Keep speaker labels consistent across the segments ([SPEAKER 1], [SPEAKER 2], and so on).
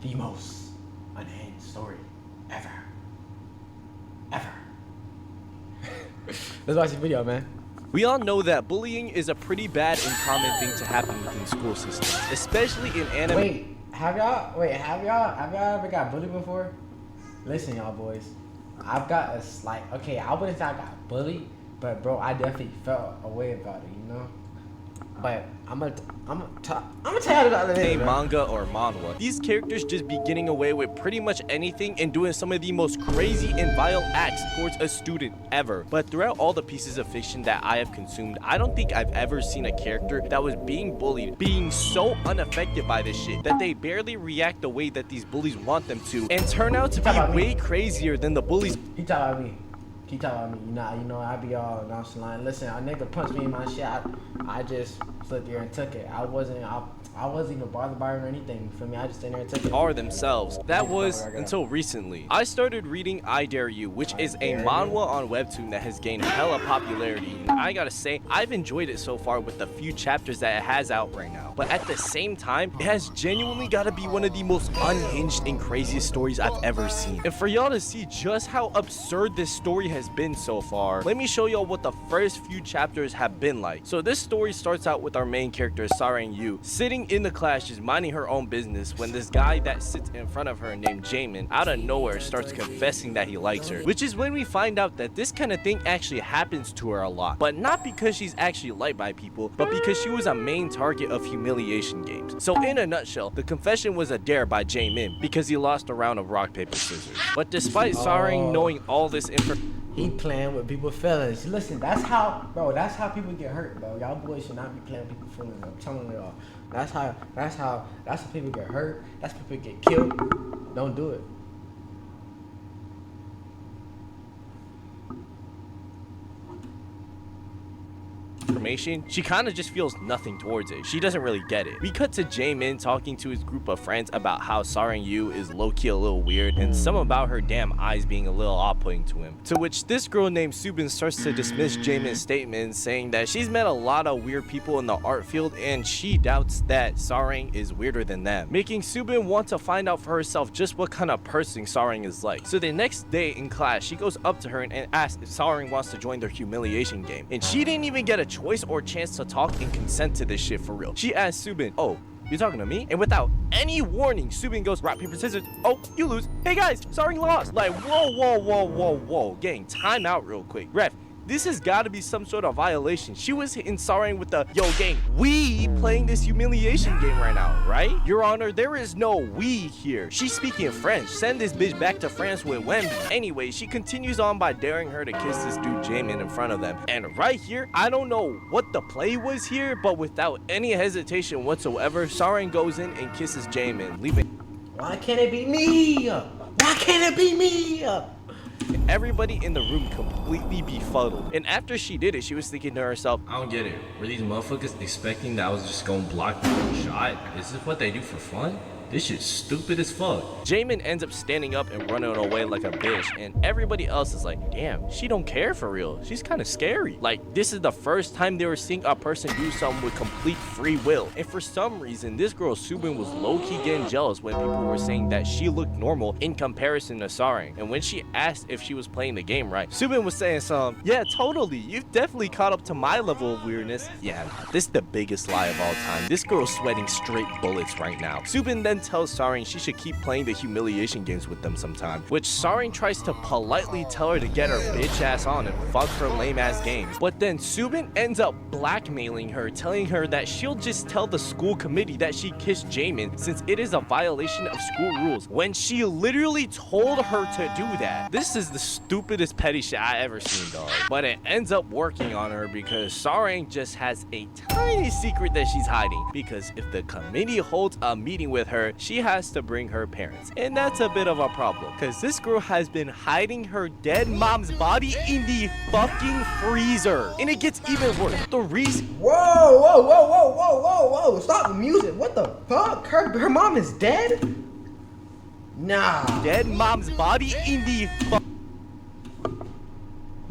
[SPEAKER 1] the most unhinged story ever. Let's watch the video, man.
[SPEAKER 2] We all know that bullying is a pretty bad and common thing to happen within school systems, especially in anime.
[SPEAKER 1] Wait, have y'all ever got bullied before? Listen, y'all boys, I've got a slight, okay, I wouldn't say I got bullied, but bro, I definitely felt a way about it, you know? But I'm gonna tell you the other day,
[SPEAKER 2] Manga or manhwa, these characters just be getting away with pretty much anything and doing some of the most crazy and vile acts towards a student ever. But throughout all the pieces of fiction that I have consumed, I don't think I've ever seen a character that was being bullied, being so unaffected by this shit that they barely react the way that these bullies want them to, and turn out to be way crazier than the bullies.
[SPEAKER 1] He talking about me. He talking about me. You know, I be all nonchalant. Listen, a nigga punched me in my shit. I just stood there and took it. I wasn't even bothered by it or anything. For me, I just stood there and took it.
[SPEAKER 2] Are themselves. That was until recently. I started reading I Dare You, which is a manhwa on Webtoon that has gained hella popularity. And I gotta say, I've enjoyed it so far with the few chapters that it has out right now. But at the same time, it has genuinely gotta be one of the most unhinged and craziest stories I've ever seen. And for y'all to see just how absurd this story has been so far, let me show y'all what the first few chapters have been like. So this story starts out with our main character, Sarang Yu, sitting in the class just minding her own business when this guy that sits in front of her named Jamin out of nowhere starts confessing that he likes her, which is when we find out that this kind of thing actually happens to her a lot, but not because she's actually liked by people, but because she was a main target of humiliation games. So in a nutshell, the confession was a dare by Jamin because he lost a round of rock paper scissors. But despite Sarang knowing all this information,
[SPEAKER 1] he playing with people's feelings. Listen, that's how people get hurt, bro. Y'all boys should not be playing with people's feelings. I'm telling y'all. That's how people get hurt. That's how people get killed. Don't do it.
[SPEAKER 2] she kind of just feels nothing towards it. She doesn't really get it. We cut to Jamin talking to his group of friends about how Sarang Yu is low-key a little weird and some about her damn eyes being a little off-putting to him. To which this girl named Subin starts to dismiss Jamin's statement, saying that she's met a lot of weird people in the art field and she doubts that Sarang is weirder than them, making Subin want to find out for herself just what kind of person Sarang is like. So the next day in class, she goes up to her and asks if Sarang wants to join their humiliation game, and she didn't even get a choice or chance to talk and consent to this shit for real. She asked Subin, "Oh, you talking to me?" And without any warning, Subin goes rock, paper, scissors. "Oh, you lose. Hey guys, Sarang lost." Like, whoa. Gang, time out real quick. Ref, this has got to be some sort of violation. She was hitting Sarang with the, "Yo gang, we playing this humiliation game right now, right? Your Honor, there is no we here. She's speaking French. Send this bitch back to France with Wemby." Anyway, she continues on by daring her to kiss this dude Jamin in front of them. And right here, I don't know what the play was here, but without any hesitation whatsoever, Sarang goes in and kisses Jamin, leaving.
[SPEAKER 1] Why can't it be me? Why can't it be me?
[SPEAKER 2] Everybody in the room completely befuddled. And after she did it, she was thinking to herself,
[SPEAKER 3] I don't get it. Were these motherfuckers expecting that I was just gonna block the shot? Is this what they do for fun? This shit's stupid as fuck.
[SPEAKER 2] Jamin ends up standing up and running away like a bitch, and everybody else is like, damn, she don't care for real. She's kind of scary. Like, this is the first time they were seeing a person do something with complete free will. And for some reason, this girl Subin was low-key getting jealous when people were saying that she looked normal in comparison to Sarang. And when she asked if she was playing the game right, Subin was saying some, "Yeah, totally. You've definitely caught up to my level of weirdness." Yeah, this is the biggest lie of all time. This girl's sweating straight bullets right now. Subin then tells Sarang she should keep playing the humiliation games with them sometime, which Sarang tries to politely tell her to get her bitch ass on and fuck her lame ass games. But then Subin ends up blackmailing her, telling her that she'll just tell the school committee that she kissed Jamin since it is a violation of school rules, when she literally told her to do that. This is the stupidest petty shit I ever seen, dog. But it ends up working on her because Sarang just has a tiny secret that she's hiding, because if the committee holds a meeting with her, she has to bring her parents. And that's a bit of a problem, because this girl has been hiding her dead mom's body in the fucking freezer. And it gets even worse. The reason—
[SPEAKER 1] Whoa, stop the music. What the fuck? Her mom is dead? Nah.
[SPEAKER 2] Dead mom's body in the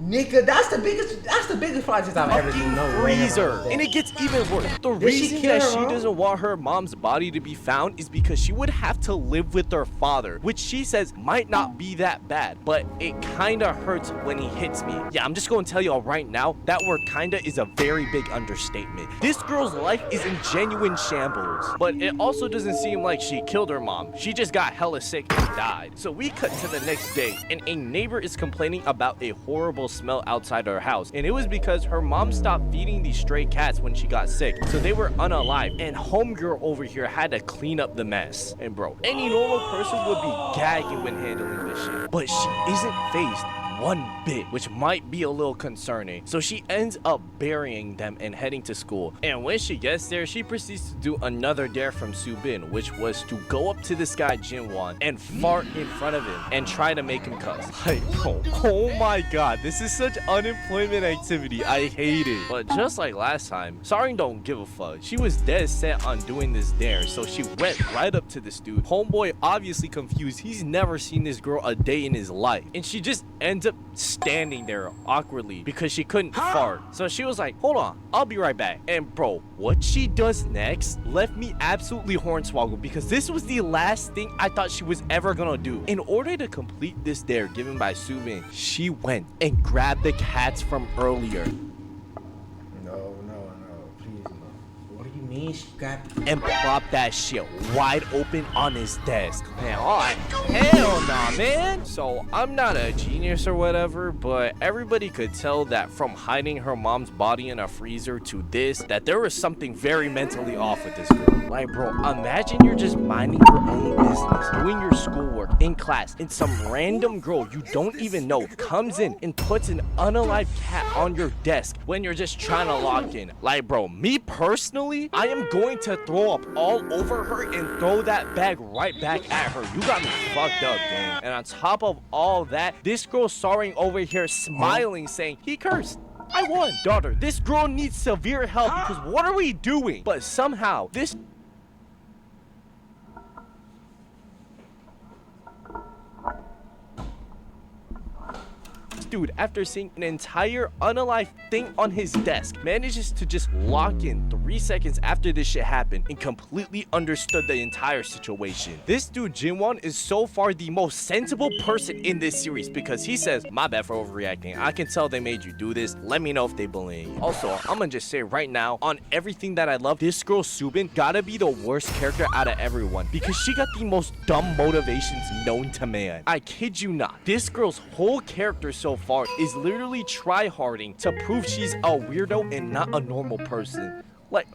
[SPEAKER 1] Nigga, that's the biggest plot twist I've ever seen. No way.
[SPEAKER 2] Freezer. And it gets even worse. The reason that she doesn't want her mom's body to be found is because she would have to live with her father, which she says might not be that bad, but it kinda hurts when he hits me. Yeah, I'm just gonna tell y'all right now, that word kinda is a very big understatement. This girl's life is in genuine shambles, but it also doesn't seem like she killed her mom. She just got hella sick and died. So we cut to the next day, and a neighbor is complaining about a horrible smell outside her house, and it was because her mom stopped feeding these stray cats when she got sick, so they were unalive, and homegirl over here had to clean up the mess. And bro, any normal person would be gagging when handling this shit, but she isn't phased one bit, which might be a little concerning. So she ends up burying them and heading to school. And when she gets there, she proceeds to do another dare from Subin, which was to go up to this guy Jinwon and fart in front of him and try to make him cuss. Like, oh my god, this is such unemployment activity. I hate it. But just like last time, Sarin don't give a fuck. She was dead set on doing this dare, so she went right up to this dude. Homeboy obviously confused. He's never seen this girl a day in his life, and she just ends up standing there awkwardly because she couldn't fart. So she was like, hold on, I'll be right back. And bro, what she does next left me absolutely hornswoggled, because this was the last thing I thought she was ever gonna do. In order to complete this dare given by Subin, she went and grabbed the cats from earlier.
[SPEAKER 1] Please no. What do you mean she got?
[SPEAKER 2] And plop that shit wide open on his desk. Man, alright. Hell nah, man. So, I'm not a genius or whatever, but everybody could tell that from hiding her mom's body in a freezer to this, that there was something very mentally off with this girl. Like, bro, imagine you're just minding your own business, doing your schoolwork in class, and some random girl you don't even know comes in and puts an unalive cat on your desk when you're just trying to log in. Like, bro, me personally, I am going to throw up all over her and throw that bag right back at her. You got me fucked up, gang. And on top of all that, this girl Sarin over here smiling, saying, he cursed. I won. Daughter, this girl needs severe help because what are we doing? But somehow, this dude, after seeing an entire unalive thing on his desk, manages to just lock in 3 seconds after this shit happened and completely understood the entire situation. This dude Jinwon is so far the most sensible person in this series, because he says, my bad for overreacting, I can tell they made you do this, let me know if they believe you. Also, I'm gonna just say right now, on everything that I love, this girl Subin gotta be the worst character out of everyone, because she got the most dumb motivations known to man. I kid you not, this girl's whole character so far is literally tryharding to prove she's a weirdo and not a normal person. Like,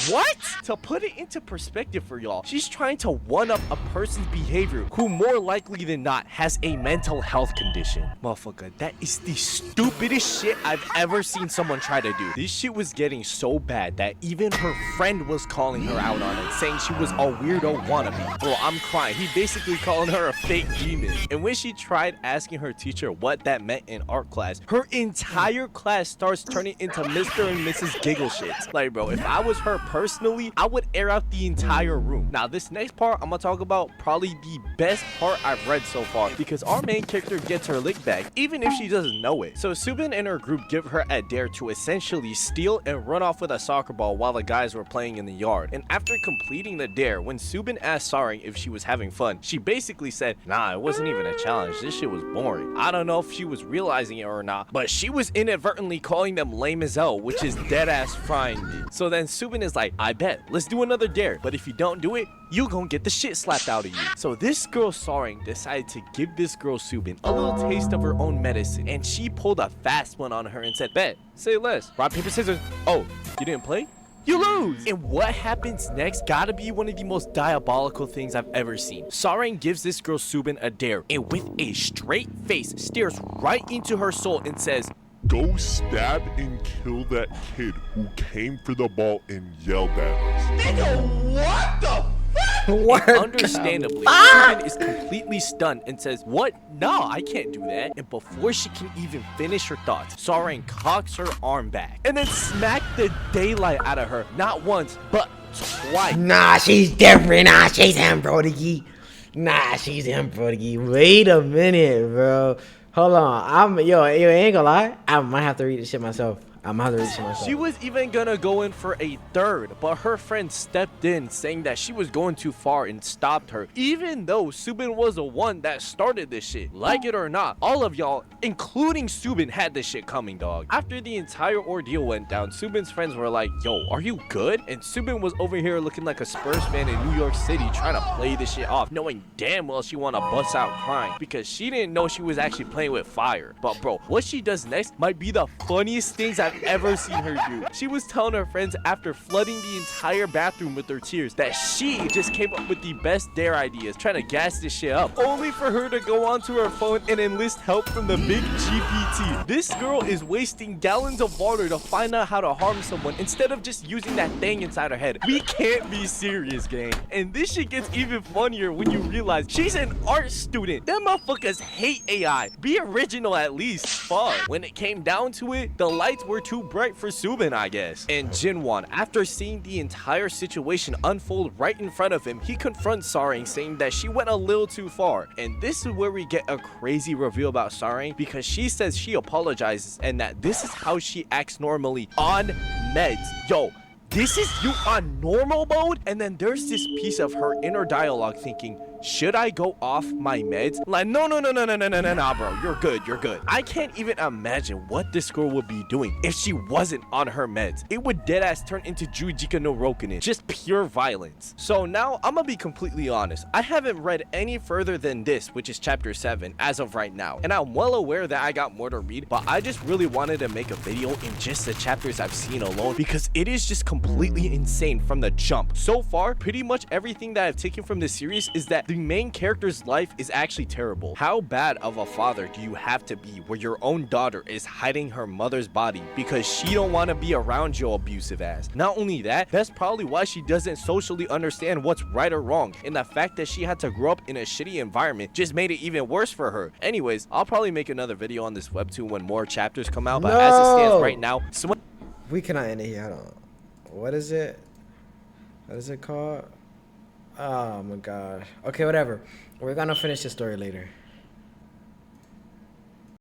[SPEAKER 2] what? To put it into perspective for y'all, she's trying to one-up a person's behavior who more likely than not has a mental health condition. Motherfucker, that is the stupidest shit I've ever seen someone try to do. This shit was getting so bad that even her friend was calling her out on it, saying she was a weirdo wannabe. Bro, I'm crying. He basically calling her a fake demon. And when she tried asking her teacher what that meant in art class, her entire class starts turning into Mr. and Mrs. Giggle shits. Like, bro, if I was her personally, I would air out the entire room. Now, this next part I'm gonna talk about, probably the best part I've read so far, because our main character gets her lick back, even if she doesn't know it. So Subin and her group give her a dare to essentially steal and run off with a soccer ball while the guys were playing in the yard. And after completing the dare, when Subin asked Sarin if she was having fun, she basically said, nah, it wasn't even a challenge, this shit was boring. I don't know if she was realizing it or not, but she was inadvertently calling them lame as hell, which is dead ass frying me. So then Subin is like, I bet, let's do another dare, but if you don't do it, you gonna get the shit slapped out of you. So this girl Sarin decided to give this girl Subin a little taste of her own medicine, and she pulled a fast one on her and said, bet, say less. Rock, paper, scissors. Oh, you didn't play? You lose! And what happens next gotta be one of the most diabolical things I've ever seen. Sarin gives this girl Subin a dare, and with a straight face, stares right into her soul and says,
[SPEAKER 4] go stab and kill that kid who came for the ball and yelled at us.
[SPEAKER 5] Nigga, what the fuck?
[SPEAKER 1] What?
[SPEAKER 2] Understandably, Subin is completely stunned and says, what? No, I can't do that. And before she can even finish her thoughts, Sarin cocks her arm back and then smacked the daylight out of her, not once, but twice.
[SPEAKER 1] Nah, she's different. Nah, she's him, Brody. Nah, she's him, Brody. Wait a minute, bro. Hold on. Yo, ain't gonna lie. I might have to read this shit myself. I'm gonna have to read this shit myself.
[SPEAKER 2] She was even gonna go in for a third, but her friend stepped in saying that she was going too far and stopped her, even though Subin was the one that started this shit. Like it or not, all of y'all, including Subin, had this shit coming, dog. After the entire ordeal went down, Subin's friends were like, yo, are you good? And Subin was over here looking like a Spurs fan in New York City trying to play this shit off, knowing damn well she wanna bust out crying because she didn't know she was actually playing with fire. But bro, what she does next might be the funniest things I've ever seen her do. She was telling her friends after flooding the entire bathroom with her tears that she just came up with the best dare ideas, trying to gas this shit up, only for her to go onto her phone and enlist help from the big GPT. This girl is wasting gallons of water to find out how to harm someone instead of just using that thing inside her head. We can't be serious, gang. And this shit gets even funnier when you realize she's an art student. Them motherfuckers hate AI. Be original at least. Fuck. When it came down to it, the lights were too bright for Subin, I guess. And Jinwon, after seeing the entire situation unfold right in front of him, he confronts Sarang, saying that she went a little too far. And this is where we get a crazy reveal about Sarang, because she says she apologizes and that this is how she acts normally on meds. Yo, this is you on normal mode? And then there's this piece of her inner dialogue thinking, should I go off my meds? Like, no, bro. You're good. You're good. I can't even imagine what this girl would be doing if she wasn't on her meds. It would deadass turn into Jujika no Rokunin. Just pure violence. So now, I'm gonna be completely honest. I haven't read any further than this, which is chapter 7, as of right now. And I'm well aware that I got more to read, but I just really wanted to make a video in just the chapters I've seen alone, because it is just completely insane from the jump. So far, pretty much everything that I've taken from this series is that the main character's life is actually terrible. How bad of a father do you have to be where your own daughter is hiding her mother's body because she don't want to be around your abusive ass? Not only that, that's probably why she doesn't socially understand what's right or wrong, and the fact that she had to grow up in a shitty environment just made it even worse for her. Anyways, I'll probably make another video on this webtoon when more chapters come out, but as it stands right now,
[SPEAKER 1] we cannot end it here. Hold on. What is it? What is it called? Oh my god. Okay, whatever. We're gonna finish the story later.